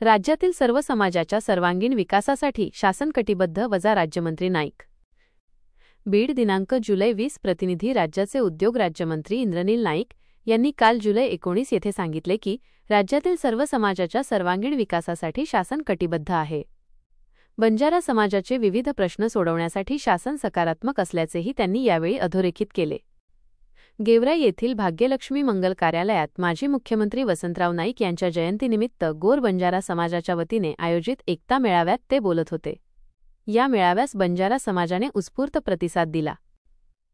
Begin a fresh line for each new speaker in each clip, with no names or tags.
राज्यातील सर्व समाजाच्या सर्वांगीण विकासासाठी शासन कटिबद्ध, राज्यमंत्री नाईक. बीड दिनांक जुलै 20 प्रतिनिधी. राज्याचे उद्योग राज्यमंत्री इंद्रनील नाईक यांनी काल जुलै 19 येथे सांगितले की राज्यातील सर्व समाजाच्या सर्वांगीण विकासासाठी शासन कटिबद्ध आहे. बंजारा समाजाचे विविध प्रश्न सोडवण्यासाठी शासन सकारात्मक असल्याचेही त्यांनी यावेळी अधोरेखित केले. गेवराई येथील भाग्यलक्ष्मी मंगल कार्यालयात माजी मुख्यमंत्री वसंतराव नाईक यांच्या जयंतीनिमित्त गोर बंजारा समाजाच्या वतीने आयोजित एकता मेळाव्यात ते बोलत होते. या मेळाव्यास बंजारा समाजाने उत्स्फूर्त प्रतिसाद दिला.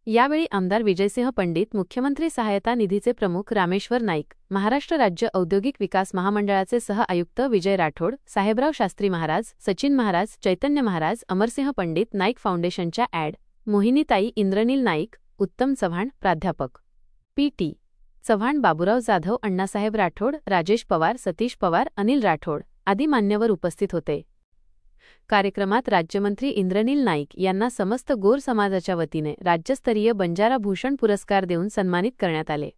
यावेळी आमदार विजयसिंह पंडित, मुख्यमंत्री सहायता निधीचे प्रमुख रामेश्वर नाईक, महाराष्ट्र राज्य औद्योगिक विकास महामंडळाचे सह-आयुक्त विजय राठोड, साहेबराव शास्त्री महाराज, सचिन महाराज, चैतन्य महाराज, अमरसिंह पंडित, नाईक फाउंडेशनच्या ॲड. मोहिनीताई, इंद्रनील नाईक, उत्तम चव्हाण, प्राध्यापक पी.टी. चव्हाण, बाबूराव जाधव, अण्णासाहेब राठोड, राजेश पवार, सतीश पवार, अनिल राठोड आदी मान्यवर उपस्थित होते. कार्यक्रमात राज्यमंत्री इंद्रनील नाईक यांना समस्त गोर समाजाच्या वतीने राज्यस्तरीय बंजारा भूषण पुरस्कार देऊन सन्मानित करण्यात आले.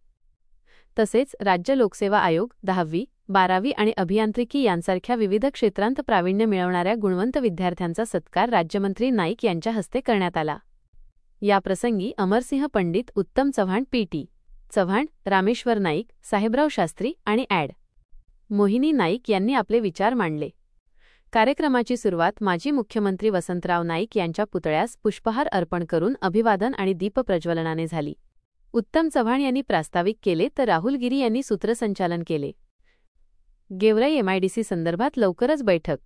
तसेच राज्य लोकसेवा आयोग, 10वी, 12वी आणि अभियांत्रिकी यांसारख्या विविध क्षेत्रांत प्रावीण्य मिळवणाऱ्या गुणवंत विद्यार्थ्यांचा सत्कार राज्यमंत्री नाईक यांच्या हस्ते करण्यात आला. याप्रसंगी अमरसिंह पंडित, उत्तम चव्हाण, पी.टी. चव्हाण, रामेश्वर नाईक, साहेबराव शास्त्री आणि ॲड. मोहिनी नाईक यांनी आपले विचार मांडले. कार्यक्रमाची सुरुवात माजी मुख्यमंत्री वसंतराव नाईक यांच्या पुतळ्यास पुष्पहार अर्पण करून अभिवादन आणि दीपप्रज्वलनाने झाली. उत्तम चव्हाण यांनी प्रास्ताविक केले तर राहुल गिरी यांनी सूत्रसंचालन केले. गेवराई एमआयडीसी संदर्भात लवकरच बैठक.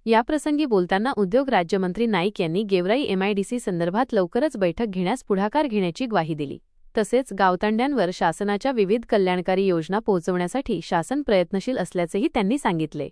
याप्रसंगी बोलताना उद्योग राज्यमंत्री नाईक यांनी गेवराई एमआयडीसी संदर्भात लवकरच बैठक घेण्यास पुढाकार घेण्याची ग्वाही दिली. तसेच गावतांड्यांवर शासनाच्या विविध कल्याणकारी योजना पोहोचवण्यासाठी शासन प्रयत्नशील असल्याचेही त्यांनी सांगितले.